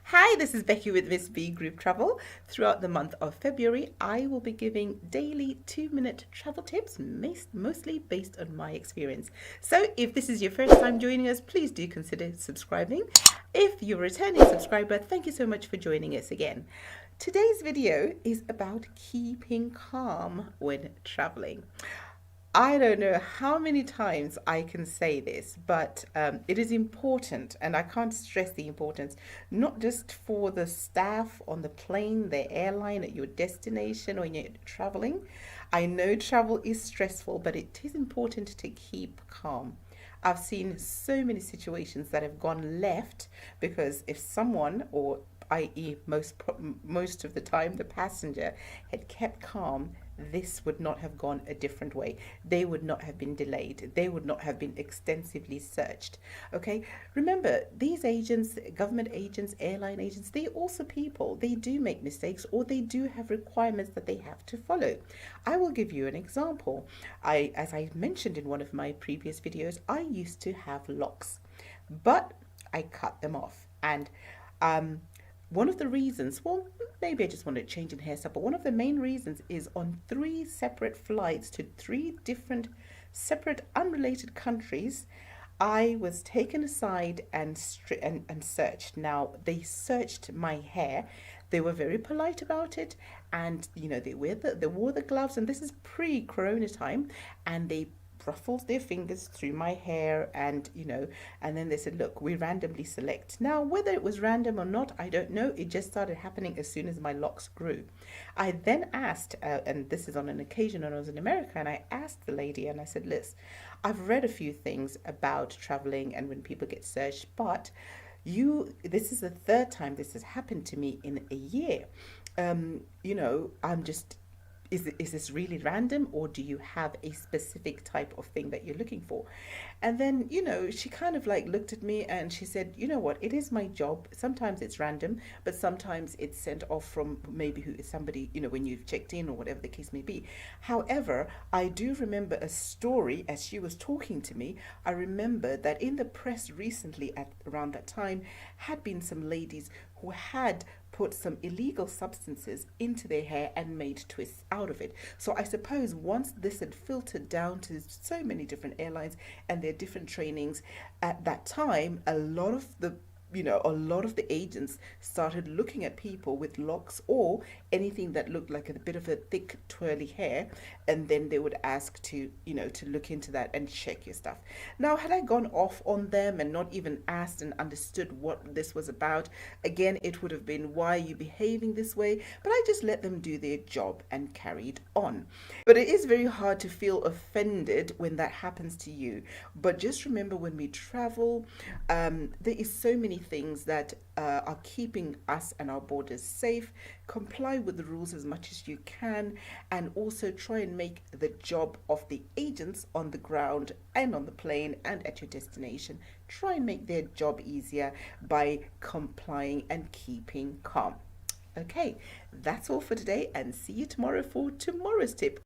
Hi, this is Becky with Miss B Group Travel. Throughout the month of February, I will be giving daily 2-minute travel tips, mostly based on my experience. So if this is your first time joining us, please do consider subscribing. If you're a returning subscriber, thank you so much for joining us again. Today's video is about keeping calm when traveling. I don't know how many times I can say this, but it is important, and I can't stress the importance, not just for the staff on the plane, the airline, at your destination, or when you're traveling. I know travel is stressful, but it is important to keep calm. I've seen so many situations that have gone left because if someone, or i.e., most of the time, the passenger had kept calm, this would not have gone a different way. They would not have been delayed. They would not have been extensively searched. Okay, remember, these agents, government agents, airline agents, they're also people. They do make mistakes, or they do have requirements that they have to follow. I will give you an example. As I mentioned in one of my previous videos, I used to have locks, but I cut them off. And one of the reasons, well, maybe I just wanted to change in hairstyle, but one of the main reasons is on 3 separate flights to 3 different, separate, unrelated countries, I was taken aside and searched. Now, they searched my hair. They were very polite about it, and they wore the gloves, and this is pre-corona time, and they ruffled their fingers through my hair, and and then they said, look, we randomly select. Now, whether it was random or not, I don't know. It just started happening as soon as my locks grew. I then asked, and this is on an occasion when I was in America, and I asked the lady, and I said, listen, I've read a few things about traveling and when people get searched, but this is the 3rd time this has happened to me in a year. I'm just, is this really random, or do you have a specific type of thing that you're looking for? And then, she kind of like looked at me and she said, you know what, it is my job. Sometimes it's random, but sometimes it's sent off from maybe who is somebody, when you've checked in or whatever the case may be. However, I do remember a story as she was talking to me. I remember that in the press recently at around that time had been some ladies who had put some illegal substances into their hair and made twists out of it. So I suppose once this had filtered down to so many different airlines and their different trainings, at that time, a lot of the agents started looking at people with locks or anything that looked like a bit of a thick twirly hair, and then they would ask to look into that and check your stuff. Now, had I gone off on them and not even asked and understood what this was about, again, it would have been, why are you behaving this way? But I just let them do their job and carried on. But it is very hard to feel offended when that happens to you. But just remember, when we travel, there is so many things that are keeping us and our borders safe. Comply with the rules as much as you can, and also try and make the job of the agents on the ground and on the plane and at your destination, try and make their job easier by complying and keeping calm. Okay, that's all for today, and see you tomorrow for tomorrow's tip.